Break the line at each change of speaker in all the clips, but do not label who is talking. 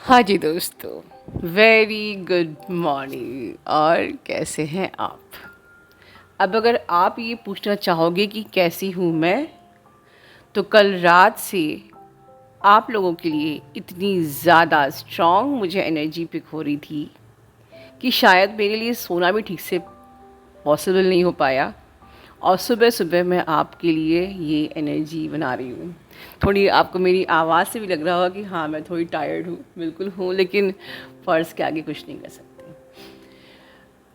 हाँ जी दोस्तों, very good morning. और कैसे हैं आप? अब अगर आप ये पूछना चाहोगे कि कैसी हूँ मैं, तो कल रात से आप लोगों के लिए इतनी ज़्यादा स्ट्रॉन्ग मुझे एनर्जी पिक हो रही थी कि शायद मेरे लिए सोना भी ठीक से पॉसिबल नहीं हो पाया। और सुबह सुबह मैं आपके लिए ये एनर्जी बना रही हूँ। थोड़ी आपको मेरी आवाज़ से भी लग रहा होगा कि हाँ, मैं थोड़ी टायर्ड हूँ, बिल्कुल हूँ, लेकिन फ़र्ज़ के आगे कुछ नहीं कर सकते।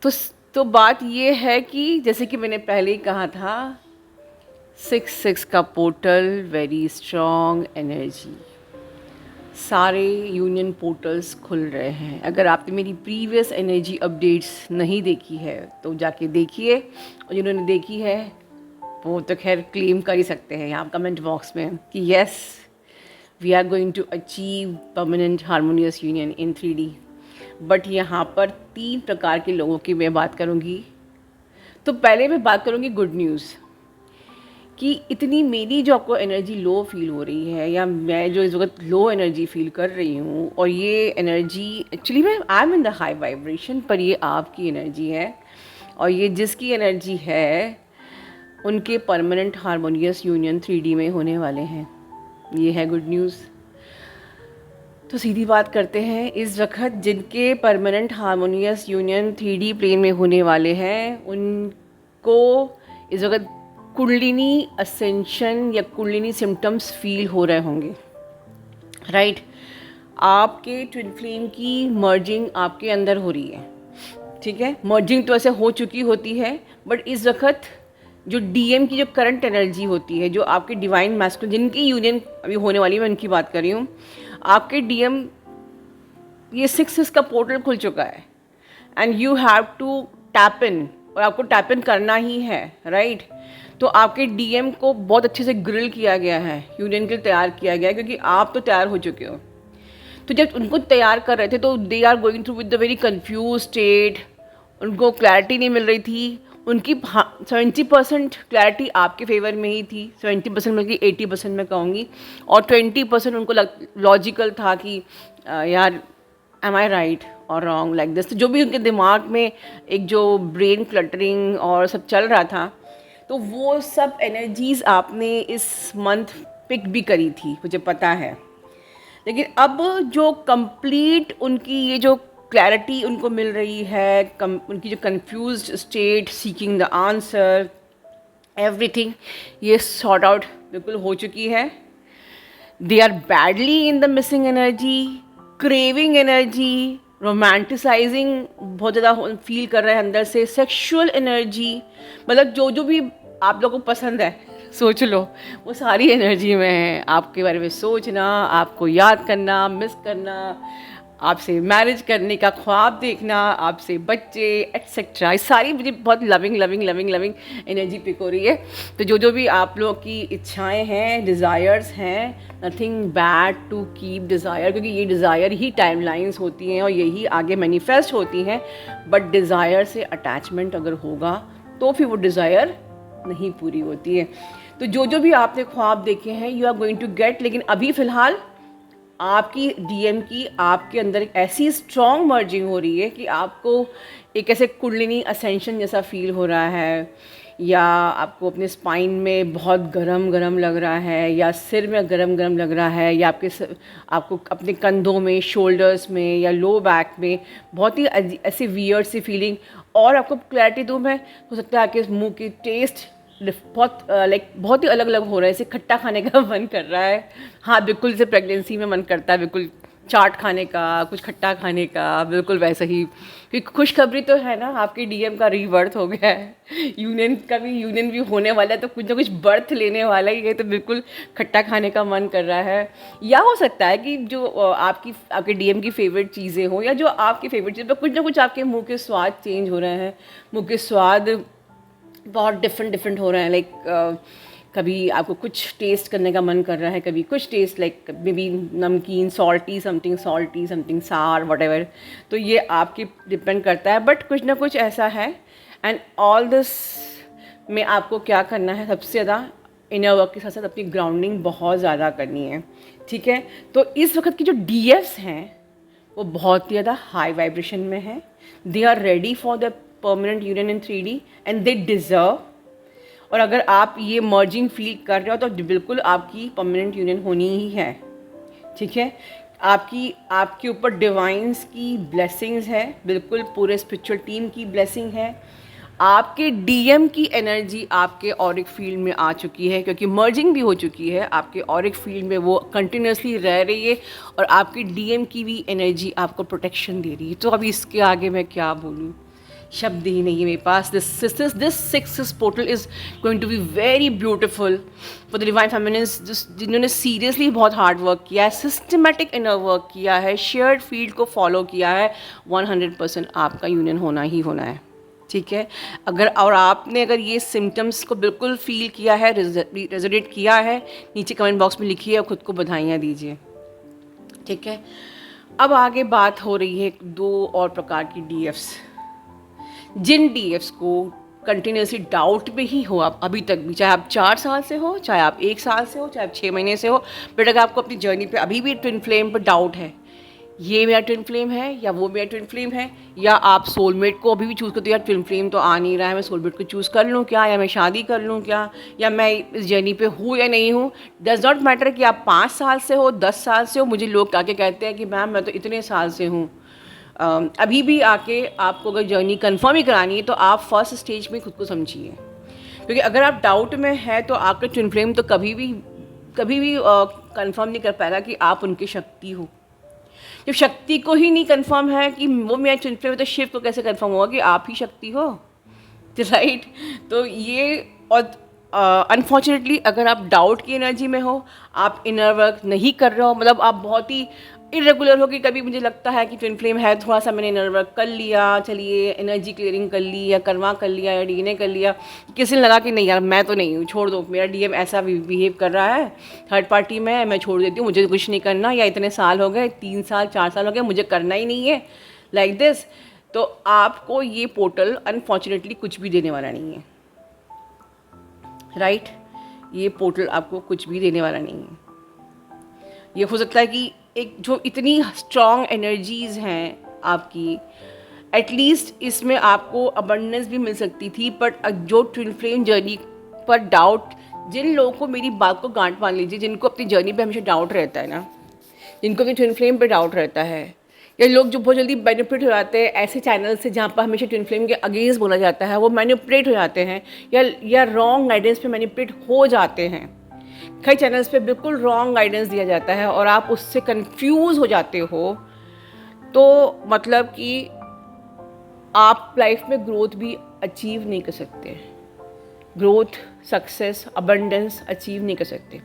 तो तो बात ये है कि जैसे कि मैंने पहले ही कहा था, 6-6 का पोर्टल, वेरी स्ट्रॉन्ग एनर्जी। सारे यूनियन पोर्टल्स खुल रहे हैं। अगर आपने मेरी प्रीवियस एनर्जी अपडेट्स नहीं देखी है तो जाके देखिए, और जिन्होंने देखी है वो तो खैर क्लेम कर ही सकते हैं यहाँ कमेंट बॉक्स में कि yes, we are going to achieve permanent harmonious union in 3D। But यहाँ पर 3 प्रकार के लोगों की मैं बात करूँगी। तो पहले मैं बात करूँगी गुड न्यूज़ कि इतनी मेरी जो आपको एनर्जी लो फील हो रही है, या मैं जो इस वक्त लो एनर्जी फील कर रही हूँ, और ये एनर्जी एक्चुअली मैं I am in the high vibration, पर ये आपकी एनर्जी है। और ये जिसकी एनर्जी है उनके परमानेंट हारमोनियस यूनियन 3D में होने वाले हैं। ये है गुड न्यूज़। तो सीधी बात करते हैं, इस वक्त जिनके permanent harmonious union 3D plane में होने वाले हैं उनको इस वक्त कुंडलिनी असेंशन या कुंडलिनी सिम्टम्स फील हो रहे होंगे, राइट। आपके ट्विन फ्लेम की मर्जिंग आपके अंदर हो रही है, ठीक है। मर्जिंग तो ऐसे हो चुकी होती है, बट इस वक्त जो डीएम की जो करंट एनर्जी होती है, जो आपके डिवाइन मैस्कुलिन जिनकी यूनियन अभी होने वाली है, मैं उनकी बात कर रही हूँ। आपके डीएम, ये 6 का पोर्टल खुल चुका है and you have to tap in, और आपको टैप इन करना ही है, राइट। तो आपके डीएम को बहुत अच्छे से ग्रिल किया गया है, यूनियन के लिए तैयार किया गया है, क्योंकि आप तो तैयार हो चुके हो। तो जब उनको तैयार कर रहे थे तो they are going through with the very confuse state. उनको क्लैरिटी नहीं मिल रही थी। उनकी 70% क्लैरिटी आपके फेवर में ही थी, 70% बल्कि 80% मैं कहूँगी, और 20% उनको लॉजिकल था कि यार एम आई राइट और रॉन्ग लाइक दिस। तो जो भी उनके दिमाग में एक जो ब्रेन क्लटरिंग और सब चल रहा था, तो वो सब एनर्जीज आपने इस मंथ पिक भी करी थी, मुझे पता है। लेकिन अब जो कंप्लीट उनकी ये जो क्लैरिटी उनको मिल रही है, उनकी जो confused state, seeking the answer, everything, ये सॉर्ट आउट बिल्कुल हो चुकी है। They are badly in the missing energy, craving energy, romanticising बहुत ज़्यादा फील कर रहे हैं अंदर से, सेक्सुअल एनर्जी, मतलब जो जो भी आप लोगों को पसंद है सोच लो, वो सारी एनर्जी में है। आपके बारे में सोचना, आपको याद करना, मिस करना, आपसे मैरिज करने का ख्वाब देखना, आपसे बच्चे एट्सेट्रा, ये सारी मुझे बहुत loving loving loving loving energy pick हो रही है। तो जो जो भी आप लोग की इच्छाएं हैं, डिज़ायर्स हैं, nothing bad to keep desire, क्योंकि ये डिज़ायर ही टाइमलाइंस होती हैं और यही आगे मैनिफेस्ट होती हैं। बट डिज़ायर से अटैचमेंट अगर होगा तो फिर वो डिज़ायर नहीं पूरी होती है। तो जो जो भी आपने ख्वाब देखे हैं, you are going to get. लेकिन अभी फ़िलहाल आपकी डीएम की आपके अंदर एक ऐसी स्ट्रॉन्ग मर्जिंग हो रही है कि आपको एक ऐसे कुंडलिनी असेंशन जैसा फील हो रहा है, या आपको अपने स्पाइन में बहुत गरम गरम लग रहा है, या सिर में गरम गरम लग रहा है, या आपको अपने कंधों में, शोल्डर्स में, या लो बैक में बहुत ही ऐसी वियर्ड सी फीलिंग। और आपको क्लैरिटी दूँ मैं, हो सकता है आपके मुंह की टेस्ट बहुत बहुत ही अलग अलग हो रहा है, इसे खट्टा खाने का मन कर रहा है। हाँ बिल्कुल, जैसे प्रेगनेंसी में मन करता है बिल्कुल चाट खाने का, कुछ खट्टा खाने का, बिल्कुल वैसे ही। क्योंकि खुशखबरी तो है ना, आपके डीएम का रीबर्थ हो गया है, यूनियन का भी यूनियन भी होने वाला है, तो कुछ ना कुछ बर्थ लेने वाला ही है, तो बिल्कुल खट्टा खाने का मन कर रहा है। या हो सकता है कि जो आपके डीएम की फेवरेट चीज़ें हो, या जो आपकी फेवरेट चीज़, कुछ ना कुछ आपके मुँह के स्वाद चेंज हो रहे हैं। मुँह के स्वाद बहुत डिफरेंट डिफरेंट हो रहे हैं, लाइक कभी आपको कुछ टेस्ट करने का मन कर रहा है, कभी कुछ टेस्ट, लाइक मे बी नमकीन, सॉल्टी समथिंग सार वट एवर। तो ये आपकी डिपेंड करता है, बट कुछ ना कुछ ऐसा है। एंड ऑल दिस में आपको क्या करना है, सबसे ज़्यादा इनर वर्क के साथ साथ अपनी ग्राउंडिंग बहुत ज़्यादा करनी है, ठीक है। तो इस वक्त की जो डीएफ्स हैं वो बहुत ही ज़्यादा हाई वाइब्रेशन में है. They are ready for the permanent union in 3D and they deserve. और अगर आप ये मर्जिंग फील कर रहे हो तो बिल्कुल आपकी परमानेंट यूनियन होनी ही है. ठीक है, आपके ऊपर डिवाइन्स की ब्लेसिंग्स है, बिल्कुल पूरे स्पिरिचुअल टीम की ब्लेसिंग है. आपके डीएम की एनर्जी आपके ऑरिक फील्ड में आ चुकी है, क्योंकि मर्जिंग भी हो चुकी है. आपके ऑरिक फील्ड में वो कंटिन्यूसली रह रही है और आपकी डीएम की भी एनर्जी आपको प्रोटेक्शन दे रही है. तो अभी इसके आगे मैं क्या बोलूँ, शब्द ही नहीं है मेरे पास. This six portal is going to be very beautiful for the divine feminines जिन्होंने सीरियसली बहुत हार्ड वर्क किया है, सिस्टमेटिक इनर वर्क किया है, शेयर्ड फील्ड को फॉलो किया है. 100% आपका यूनियन होना ही होना है. ठीक है, अगर आपने ये सिम्टम्स को बिल्कुल फील किया है, रेजोनेट किया है, नीचे कमेंट बॉक्स में लिखिए और ख़ुद को बधाइयाँ दीजिए. ठीक है, अब आगे बात हो रही है 2 और प्रकार की डीएफ्स. जिन डीएफ्स को कंटिन्यूसली डाउट में ही हो आप अभी तक भी, चाहे आप 4 साल से हो, चाहे आप 1 साल से हो, चाहे आप 6 महीने से हो, बट अगर आपको अपनी जर्नी पे अभी भी ट्विन फ्लेम पर डाउट है, ये मेरा ट्विन फ्लेम है या वो मेरा ट्विन फ्लेम है, या आप सोलमेट को अभी भी चूज़ करते हो, यार ट्विन फ्लेम तो आ नहीं रहा है, मैं सोलमेट को चूज़ कर लूँ क्या, या मैं शादी कर लूँ क्या, या मैं इस जर्नी पे हूँ या नहीं हूँ. डज नॉट मैटर कि आप 5 साल से हो, 10 साल से हो. मुझे लोग आके कहते हैं कि मैम मैं तो इतने साल से हूँ. अभी भी आके आपको अगर जर्नी कंफर्म ही करानी है तो आप फर्स्ट स्टेज में खुद को समझिए, क्योंकि अगर आप डाउट में है तो आपका ट्विन फ्लेम तो कभी भी कंफर्म नहीं कर पाएगा कि आप उनकी शक्ति हो. जब शक्ति को ही नहीं कंफर्म है कि वो मेरा ट्विन फ्लेम है, तो शिव को कैसे कंफर्म होगा कि आप ही शक्ति हो. राइट. तो ये, और अनफॉर्चुनेटली अगर आप डाउट की एनर्जी में हो, आप इनर वर्क नहीं कर रहे हो, मतलब आप बहुत ही इरेगुलर हो कि कभी मुझे लगता है कि ट्विन फ्लेम है, थोड़ा सा मैंने इनर वर्क कर लिया, चलिए एनर्जी क्लियरिंग कर ली, या कर्मा कर लिया, या डीएनए कर लिया, किसी ने लगा कि नहीं यार मैं तो नहीं हूँ, छोड़ दो, मेरा डीएम ऐसा बिहेव कर रहा है, थर्ड पार्टी में है, मैं छोड़ देती हूँ, मुझे कुछ नहीं करना, या इतने साल हो गए, 3 साल 4 साल हो गए, मुझे करना ही नहीं है, लाइक दिस. तो आपको ये पोर्टल अनफॉर्चुनेटली कुछ भी देने वाला नहीं है. राइट, ये पोर्टल आपको कुछ भी देने वाला नहीं है. ये हो सकता है कि एक जो इतनी स्ट्रॉन्ग एनर्जीज़ हैं आपकी, एटलीस्ट इसमें आपको अबंडेंस भी मिल सकती थी. बट जो ट्विन फ्लेम जर्नी पर डाउट, जिन लोगों को, मेरी बात को गांठ मान लीजिए, जिनको अपनी जर्नी पे हमेशा डाउट रहता है ना, जिनको अपनी ट्विन फ्लेम पे डाउट रहता है, या लोग जो बहुत जल्दी मैनिपुलेट हो जाते हैं ऐसे चैनल से जहाँ पर हमेशा ट्विन फ्लेम के अगेंस्ट बोला जाता है, वो मैनिपुलेट हो जाते हैं या रॉन्ग गाइडेंस पे मैनिपुलेट हो जाते हैं. कई चैनल्स पे बिल्कुल रॉन्ग गाइडेंस दिया जाता है और आप उससे कंफ्यूज हो जाते हो, तो मतलब कि आप लाइफ में ग्रोथ भी अचीव नहीं कर सकते. ग्रोथ, सक्सेस, अबंडेंस अचीव नहीं कर सकते.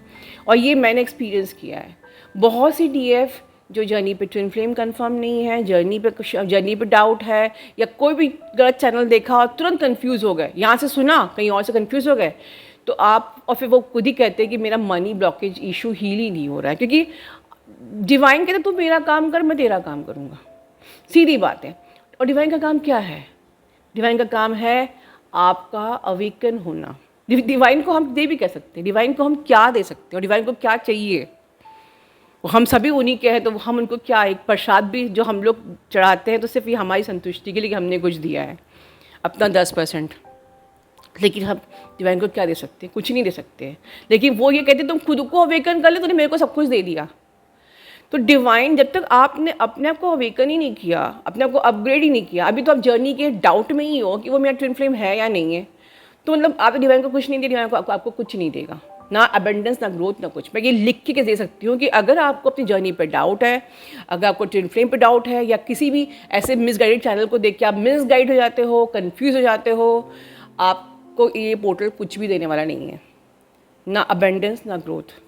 और ये मैंने एक्सपीरियंस किया है. बहुत सी डीएफ जो जर्नी पे ट्विन फ्लेम कंफर्म नहीं है, जर्नी पे डाउट है, या कोई भी गलत चैनल देखा और तुरंत कंफ्यूज हो गए, यहाँ से सुना कहीं और से कंफ्यूज हो गए, तो आप, और फिर वो खुद ही कहते हैं कि मेरा मनी ब्लॉकेज इशू हील ही नहीं हो रहा है, क्योंकि डिवाइन कहते तू मेरा काम कर, मैं तेरा काम करूँगा. सीधी बात है. और डिवाइन का काम क्या है? डिवाइन का काम है आपका अवेकन होना. डिवाइन को हम दे भी कह सकते हैं, डिवाइन को हम क्या दे सकते हैं, और डिवाइन को क्या चाहिए. हम सभी उन्हीं के हैं, तो हम उनको क्या, एक प्रसाद भी जो हम लोग चढ़ाते हैं तो सिर्फ ये हमारी संतुष्टि के लिए कि हमने कुछ दिया है, अपना 10%. लेकिन हम डिवाइन को क्या दे सकते हैं? कुछ नहीं दे सकते हैं. लेकिन वो ये कहते तुम खुद को अवेकन कर ले, तूने मेरे को सब कुछ दे दिया. तो डिवाइन, जब तक आपने अपने आप को अवेकन ही नहीं किया, अपने आप को अपग्रेड ही नहीं किया, अभी तो आप जर्नी के डाउट में ही हो कि वो मेरा ट्विन फ्लेम है या नहीं है, तो मतलब आप डिवाइन को कुछ नहीं दे, डिवाइन को आपको कुछ नहीं देगा, ना अबेंडेंस, ना ग्रोथ, ना कुछ. मैं ये लिख के दे सकती हूँ कि अगर आपको अपनी जर्नी पे डाउट है, अगर आपको ट्विन फ्लेम पे डाउट है, या किसी भी ऐसे मिसगाइडेड चैनल को देख के आप मिसगाइड हो जाते हो, कन्फ्यूज़ हो जाते हो, आपको ये पोर्टल कुछ भी देने वाला नहीं है, ना अबेंडेंस, ना ग्रोथ.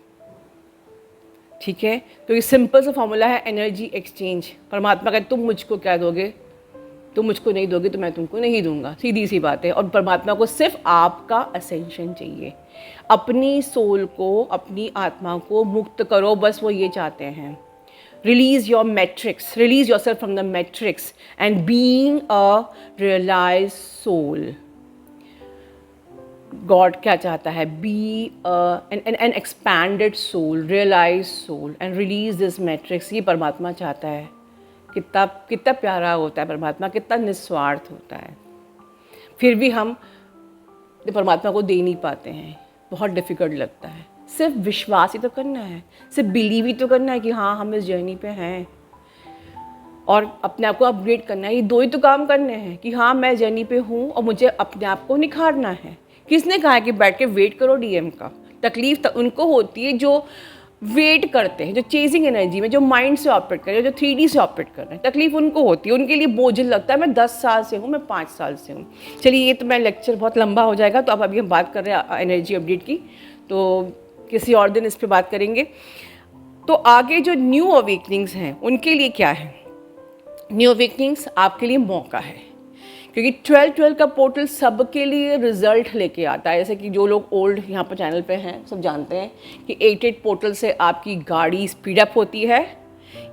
ठीक है, तो ये सिंपल सा फॉर्मूला है एनर्जी एक्सचेंज. परमात्मा कहते तुम मुझको क्या दोगे, तुम मुझको नहीं दोगे तो मैं तुमको नहीं दूंगा. सीधी सी बात है. और परमात्मा को सिर्फ आपका असेंशन चाहिए. अपनी सोल को, अपनी आत्मा को मुक्त करो, बस वो ये चाहते हैं. Release your matrix, release your self from the matrix and being a realise soul. God क्या चाहता है? Be an expanded soul, realise soul and release this matrix. ये परमात्मा चाहता है कितना कितना प्यारा होता है परमात्मा, कितना निस्वार्थ होता है। फिर भी हम परमात्मा को दे नहीं पाते हैं, बहुत डिफ़िकल्ट लगता है। सिर्फ विश्वास ही तो करना है, सिर्फ बिलीव ही तो करना है कि हाँ हम इस जर्नी पे हैं, और अपने आप को अपग्रेड करना है। ये दो ही तो काम करने हैं कि हाँ मैं जर्नी पे हूँ और मुझे अपने आप को निखारना है। किसने कहा है कि बैठ के वेट करो डीएम का? तकलीफ उनको होती है जो वेट करते हैं, जो चेजिंग एनर्जी में, जो माइंड से ऑपरेट कर रहे हैं, जो 3D से ऑपरेट कर रहे हैं। तकलीफ उनको होती है, उनके लिए बोझिल लगता है। मैं 10 साल से हूँ, मैं 5 साल से हूँ। चलिए ये तो मैं लेक्चर बहुत लंबा हो जाएगा, तो अब अभी हम बात कर रहे हैं एनर्जी अपडेट की, तो किसी और दिन इस पर बात करेंगे। तो आगे जो न्यू अवेकनिंग्स हैं उनके लिए क्या है? न्यू अवेकनिंग्स आपके लिए मौका है, क्योंकि 12-12 का पोर्टल सबके लिए रिजल्ट लेके आता है। जैसे कि जो लोग ओल्ड यहाँ पर चैनल पे हैं सब जानते हैं कि 8-8 पोर्टल से आपकी गाड़ी स्पीड अप होती है।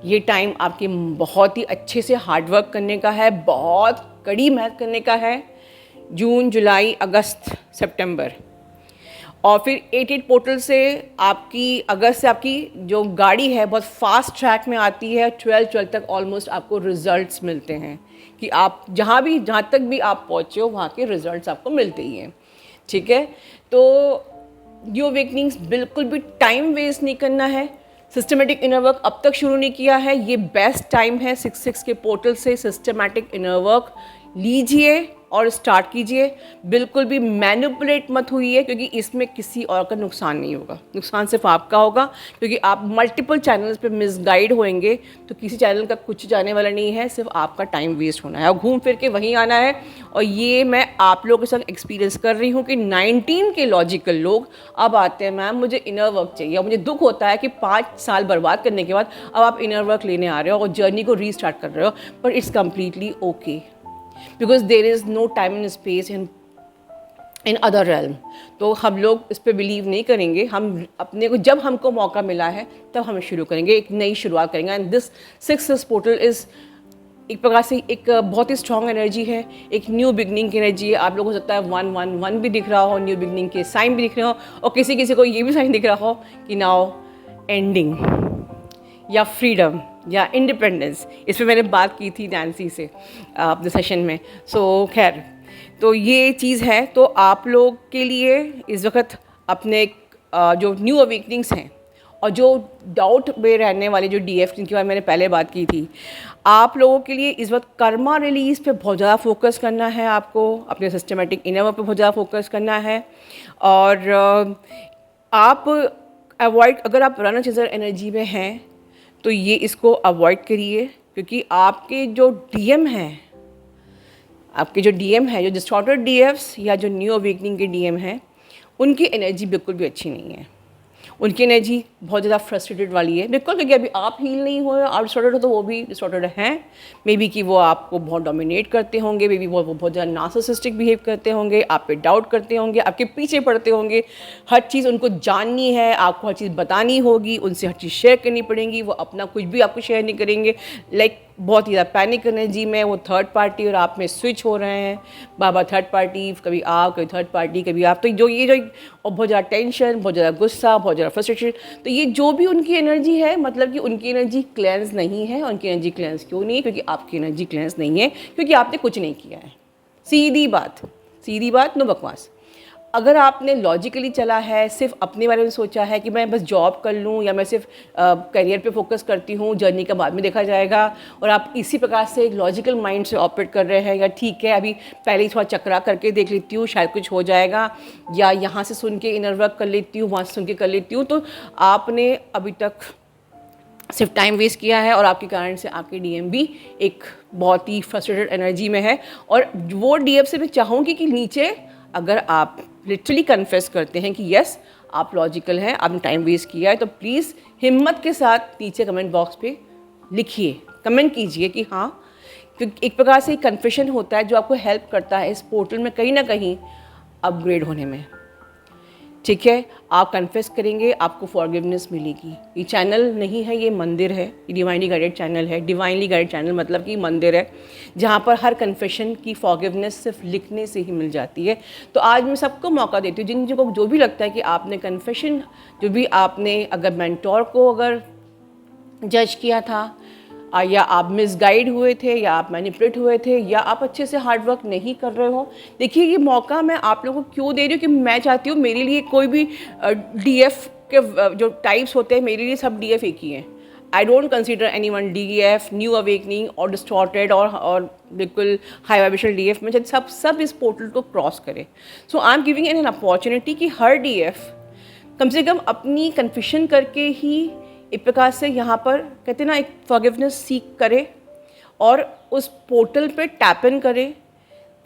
ये टाइम आपके बहुत ही अच्छे से हार्डवर्क करने का है, बहुत कड़ी मेहनत करने का है। जून, जुलाई, अगस्त, सितंबर, और फिर 8-8 पोर्टल से आपकी अगस्त से आपकी जो गाड़ी है बहुत फास्ट ट्रैक में आती है। 12-12 तक ऑलमोस्ट आपको रिजल्ट्स मिलते हैं कि आप जहाँ तक भी आप पहुँचे हो वहाँ के रिजल्ट्स आपको मिलते ही हैं। ठीक है, तो न्यू अवेकनिंग्स बिल्कुल भी टाइम वेस्ट नहीं करना है। सिस्टमेटिक इनर वर्क अब तक शुरू नहीं किया है, ये बेस्ट टाइम है। 6-6 के पोर्टल से सिस्टमेटिक इनर वर्क लीजिए और स्टार्ट कीजिए। बिल्कुल भी मैनिपुलेट मत हुई, क्योंकि इसमें किसी और का नुकसान नहीं होगा, नुकसान सिर्फ आपका होगा, क्योंकि आप मल्टीपल चैनल्स पे मिसगाइड होएंगे। तो किसी चैनल का कुछ जाने वाला नहीं है, सिर्फ आपका टाइम वेस्ट होना है और घूम फिर के वहीं आना है। और ये मैं आप लोगों के साथ एक्सपीरियंस कर रही हूँ कि 19 के लॉजिकल लोग अब आते हैं, मैम मुझे इनर वर्क चाहिए। और मुझे दुख होता है कि 5 साल बर्बाद करने के बाद अब आप इनर वर्क लेने आ रहे हो और जर्नी को रीस्टार्ट कर रहे हो, पर it's completely okay, because there is no time and space in other realm. तो हम लोग इस पर बिलीव नहीं करेंगे। हम अपने को जब हमको मौका मिला है तब हम शुरू करेंगे, एक नई शुरुआत करेंगे। एंड दिस 6 पोर्टल इज़ एक प्रकार से एक बहुत ही स्ट्रॉन्ग एनर्जी है, एक न्यू बिगनिंग की एनर्जी है। आप लोगों को सकता है 111 भी दिख रहा हो, न्यू बिगनिंग के साइन भी दिख रहे हो, और किसी किसी को ये भी साइन दिख रहा हो कि नाउ एंडिंग या फ्रीडम या इंडिपेंडेंस। इस पर मैंने बात की थी नैन्सी से अपने सेशन में। सो खैर, तो ये चीज़ है। तो आप लोग के लिए इस वक्त अपने जो न्यू अवेकनिंग्स हैं और जो डाउट में रहने वाले जो डीएफ जिनकी बारे में मैंने पहले बात की थी, आप लोगों के लिए इस वक्त कर्मा रिलीज़ पे बहुत ज़्यादा फोकस करना है। आपको अपने सिस्टमेटिक इनर वर्क पे बहुत ज़्यादा फोकस करना है। और आप अवॉइड, अगर आप रनर चेजर एनर्जी में हैं तो ये इसको अवॉइड करिए, क्योंकि आपके जो डीएम हैं, जो डिस्टॉर्टेड डीएफ्स या जो न्यू अवेकनिंग के डीएम हैं, उनकी एनर्जी बिल्कुल भी अच्छी नहीं है। उनकी एनर्जी बहुत ज़्यादा फ्रस्ट्रेटेड वाली है, बिल्कुल, क्योंकि अभी आप हील नहीं हो, आप डिस्टॉर्टेड हो तो वो भी डिस्टॉर्टेड हैं। मे बी कि वो आपको बहुत डोमिनेट करते होंगे, मे बी वो बहुत ज़्यादा नार्सिसिस्टिक बिहेव करते होंगे, आप पे डाउट करते होंगे, आपके पीछे पड़ते होंगे। हर चीज़ उनको जाननी है, आपको हर चीज़ बतानी होगी, उनसे हर चीज़ शेयर करनी पड़ेगी। वो अपना कुछ भी आपको शेयर नहीं करेंगे। लाइक बहुत ही ज़्यादा पैनिक एनर्जी में वो थर्ड पार्टी और आप में स्विच हो रहे हैं, बाबा थर्ड पार्टी, कभी आप, कभी थर्ड पार्टी, कभी आप। तो जो और बहुत ज़्यादा टेंशन, बहुत ज़्यादा गुस्सा, बहुत ज़्यादा फ्रस्ट्रेशन। तो ये जो भी उनकी एनर्जी है, मतलब कि उनकी एनर्जी क्लेंस नहीं है। उनकी एनर्जी क्लेंस क्यों नहीं है? क्योंकि आपकी एनर्जी क्लेंस नहीं है, क्योंकि आपने कुछ नहीं किया है। सीधी बात, नो बकवास। अगर आपने लॉजिकली चला है, सिर्फ अपने बारे में सोचा है कि मैं बस जॉब कर लूँ या मैं सिर्फ करियर पे फोकस करती हूँ, जर्नी का बाद में देखा जाएगा, और आप इसी प्रकार से एक लॉजिकल माइंड से ऑपरेट कर रहे हैं, या ठीक है अभी पहले ही थोड़ा चक्रा करके देख लेती हूँ शायद कुछ हो जाएगा, या यहाँ से सुन के इनर वर्क कर लेती हूँ, वहाँ से सुन के कर लेती हूँ, तो आपने अभी तक सिर्फ टाइम वेस्ट किया है। और आपके कारण से आपके डीएम भी एक बहुत ही फ्रस्ट्रेटेड एनर्जी में है। और वो डीएम से मैं चाहूँगी कि नीचे अगर आप लिटरली कन्फेस करते हैं कि यस आप लॉजिकल हैं, आपने टाइम वेस्ट किया है, तो प्लीज़ हिम्मत के साथ नीचे कमेंट बॉक्स पे लिखिए, कमेंट कीजिए कि हाँ, क्योंकि एक प्रकार से एक कन्फेशन होता है जो आपको हेल्प करता है इस पोर्टल में कहीं ना कहीं अपग्रेड होने में। ठीक है, आप कन्फेस करेंगे, आपको फॉरगिवनेस मिलेगी। ये चैनल नहीं है, ये मंदिर है, ये डिवाइनली गाइडेड चैनल है। डिवाइनली गाइडेड चैनल मतलब कि मंदिर है जहाँ पर हर कन्फेशन की फॉरगिवनेस सिर्फ लिखने से ही मिल जाती है। तो आज मैं सबको मौका देती हूँ, जिन को जो भी लगता है कि आपने कन्फेशन, जो भी आपने अगर मेंटोर को अगर जज किया था, या आप मिसगाइड हुए थे, या आप मैनिपुलेट हुए थे, या आप अच्छे से हार्ड वर्क नहीं कर रहे हो। देखिए ये मौका मैं आप लोगों को क्यों दे रही हूँ कि मैं चाहती हूँ मेरे लिए कोई भी डीएफ के जो टाइप्स होते हैं, मेरे लिए सब डीएफ एक ही हैं। I don't consider any one DF new awakening और डिस्टॉर्टेड और बिल्कुल हाई वाइब्रेशनल डीएफ में सब इस पोर्टल को क्रॉस करें। So I am giving an opportunity कि हर डीएफ कम से कम अपनी कन्फेशन करके ही एक प्रकार से यहाँ पर कहते हैं ना, एक फॉरगिवनेस सीख करे और उस पोर्टल पे टैप इन करे,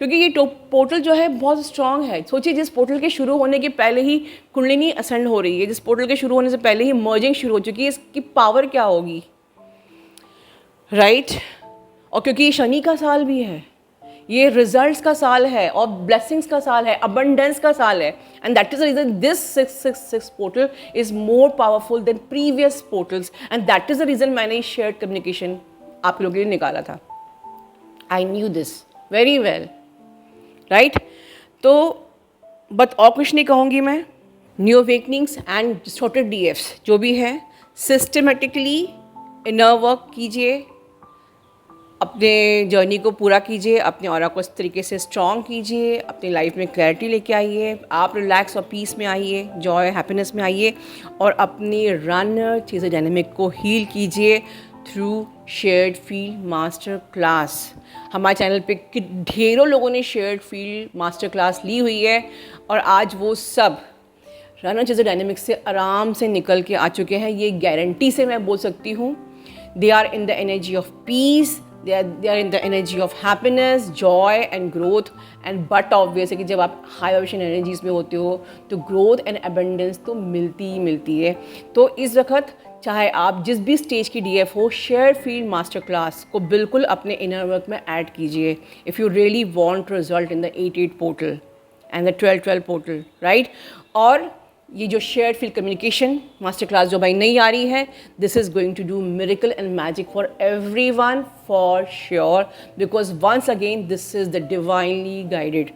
क्योंकि ये पोर्टल जो है बहुत स्ट्रांग है। सोचिए जिस पोर्टल के शुरू होने के पहले ही कुंडलिनी असेंड हो रही है, जिस पोर्टल के शुरू होने से पहले ही मर्जिंग शुरू हो चुकी है, इसकी पावर क्या होगी, राइट? और क्योंकि ये शनि का साल भी है, ये रिजल्ट्स का साल है और ब्लेसिंग्स का साल है, अबंडेंस का साल है, and that is the reason this 666 portal is more powerful than previous portals, and that is the reason मैंने शेयर्ड कम्युनिकेशन आप लोगों के लिए निकाला था। I knew this very well, right? तो बट और कुछ नहीं कहूँगी मैं। New awakenings and distorted DFs जो भी है, सिस्टमेटिकली इनर वर्क कीजिए, अपने जर्नी को पूरा कीजिए, अपने ऑरा को इस तरीके से स्ट्रॉन्ग कीजिए, अपनी लाइफ में क्लैरिटी लेके आइए, आप रिलैक्स और पीस में आइए, जॉय हैप्पीनेस में आइए, और अपनी रन चीज़ें डायनेमिक को हील कीजिए through shared field master class. हमारे चैनल पे ढेरों लोगों ने शेयर्ड फील्ड मास्टर क्लास ली हुई है, और आज वो सब रन चीज़ें डायनेमिक से आराम से निकल के आ चुके हैं। ये गारंटी से मैं बोल सकती हूँ। They are in the energy of peace, they are in the energy of happiness, joy and growth, and but obvious है कि जब आप हाई वाइब्रेशन एनर्जीज में होते हो तो ग्रोथ एंड एबंडेंस तो मिलती ही मिलती है। तो इस वक्त चाहे आप जिस भी स्टेज की डीएफ हो, शेयर फील्ड मास्टर क्लास को बिल्कुल अपने इनर वर्क में ऐड कीजिए if you really want result in the 8-8 portal and the 12-12 portal, right? और ये जो shared field communication master class जो भाई नहीं आ रही है, this is going to do miracle and magic for everyone for sure, because once again this is the divinely guided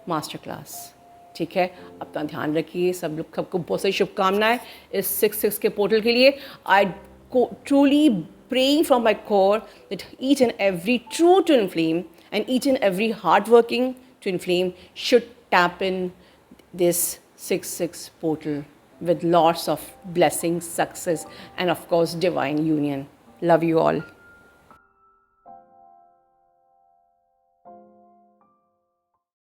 master class. ठीक है, अपना ध्यान रखिए, सब लोग सबको बहुत सारी शुभकामनाएं इस 6-6 के पोर्टल के लिए। I truly praying from my core that each and every true twin flame and each and every hardworking twin flame should tap in this 6-6 portal with lots of blessings, success, and of course divine union. Love you all.